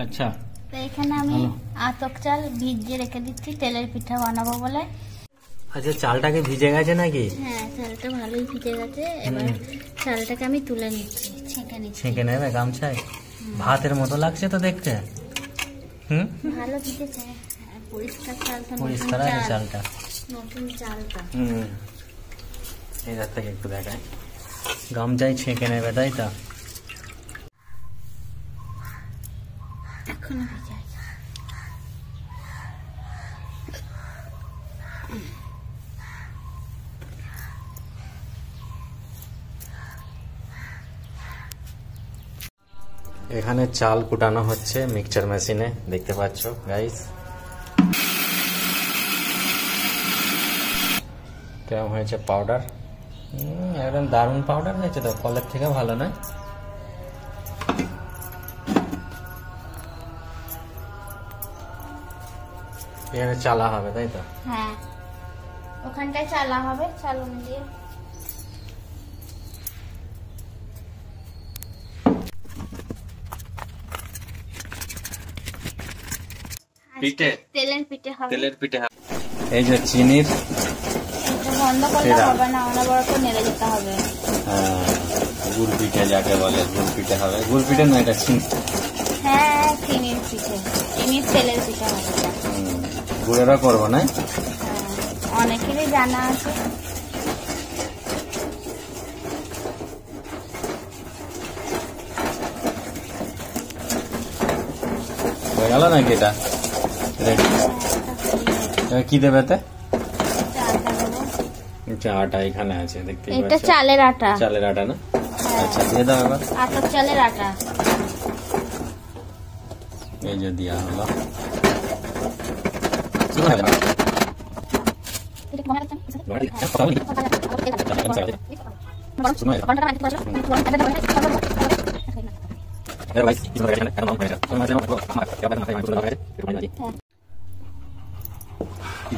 আচ্ছা, তো এখানে আমি আতপ চাল ভিজিয়ে রেখে দিচ্ছি তেলের পিঠা বানাবো বলে। আচ্ছা, চালটাকে ভিজে গেছে নাকি? হ্যাঁ, চালটা ভালোই ভিজে গেছে। এবার চালটাকে আমি তুলে নিচ্ছি, ছেঁকে নেবে গামছায়। ভাতের মতো লাগছে তো দেখতে। ভালো ভিজেছে, পরিষ্কার চালটা, পরিষ্কার আছে চালটা, নতুন চালটা। এই রাত থেকে একটু দেখায়, গামছায় ছেঁকে নেবে, তাই তো? এখনো ভিজে আছে। এখানে চাল কুটানো হচ্ছে মিক্সচার মেশিনে, দেখতে পাচ্ছ গাইস। কেমন হয়েছে পাউডার? একদম দারুণ পাউডার হয়েছে তো, কলের থেকে ভালো নয়? এখানে চালা হবে, তাই তো? হ্যাঁ, ওখানটায় চালা হবে, চালুন দিয়ে। পিঠে, তেলের পিঠে হবে। তেলের পিঠে। এই যে চিনির, বন্ধ করলে হবে না, অনবরত নেড়ে যেতে হবে। গুড় পিঠে যাকে বলে, গুড় পিঠে হবে। গুড় পিঠে না, এটা চিনি। হ্যাঁ, চিনির পিঠে, চিনির তেলের পিঠে হবে। গুড়েরও করবো না? অনেকেরই জানা আছে। হয়ে গেল নাকি এটা রেডি? কি দেবে? আটা এখানে আছে, দেখতে পাচ্ছ। এটা চালের আটা। চালের আটা না? আচ্ছা, দিয়ে দাও এবার। আতপ চালের আটা। এই যে দেওয়া হলো।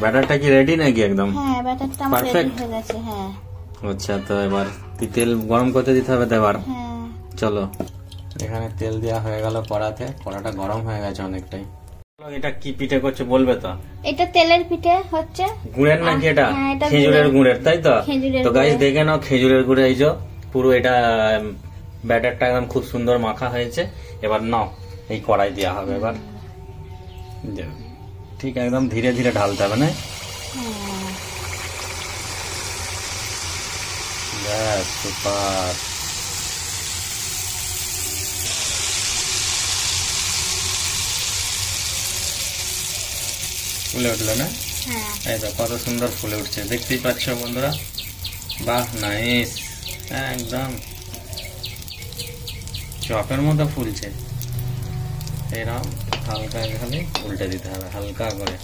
ব্যাটারটা কি রেডি নাকি একদম? হ্যাঁ, ব্যাটারটা আমার রেডি হয়ে গেছে। হ্যাঁ। আচ্ছা, তো এবার তেল গরম করতে দিতে হবে তো এবার। হ্যাঁ, চলো। এখানে তেল দেওয়া হয়ে গেল কড়াতে, কড়াটা গরম হয়ে গেছে অনেকটাই। এটা কি পিঠে করছে বলবে তো? এটা তেলের পিঠে হচ্ছে। গুড়ের নাকি এটা? খেজুরের গুড়ের, তাই তো? তো গাইস দেখে নাও, খেজুরের গুড়ে এই যে পুরো এটা ব্যাটারটা একদম খুব সুন্দর মাখা হয়েছে। এবার নাও, এই কড়াই দেওয়া হবে এবার। ঠিক একদম ধীরে ধীরে ঢালতে হবে না? ব্যাস, সুপার। ফুলে উঠলো না? এই তো কত সুন্দর ফুলে উঠছে, দেখতেই পাচ্ছ বন্ধুরা। বাহ, নাইস, একদম চপের মতো ফুলছে। এরকম হালকা খালি উল্টে দিতে হবে, হালকা করে।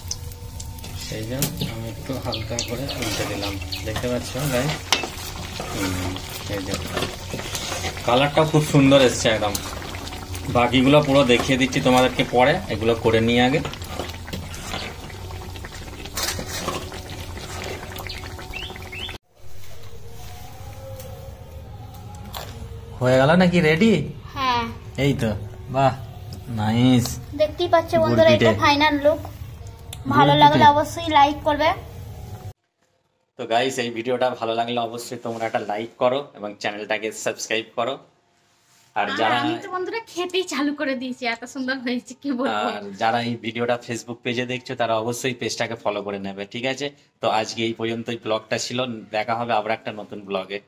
সেই জন্য আমি একটু হালকা করে উল্টে দিলাম, দেখতে পাচ্ছ গাইস। এই যে কালারটাও খুব সুন্দর এসছে একদম। বাকিগুলো পুরো দেখিয়ে দিচ্ছি তোমাদেরকে পরে, এগুলো করে নিয়ে আগে। হয়ে গেল নাকি রেডি? হ্যাঁ, এই তো, বাহ, নাইস। দেখতেই পাচ্ছ বন্ধুরা, এটা ফাইনাল লুক। ভালো লাগলে অবশ্যই লাইক করবে। তো গাইস, এই ভিডিওটা ভালো লাগলে অবশ্যই তোমরা একটা লাইক করো এবং চ্যানেলটাকে সাবস্ক্রাইব করো। আর যারা, আমি তো বন্ধুরা খেতেই চালু করে দিয়েছি, এত সুন্দর হয়েছে কি বলবো। আর যারা এই ভিডিওটা ফেসবুক পেজে দেখছো তারা অবশ্যই পেজটাকে ফলো করে নেবে, ঠিক আছে? তো আজকে এই পর্যন্তই ব্লগটা ছিল, দেখা হবে আবার একটা নতুন ব্লগে।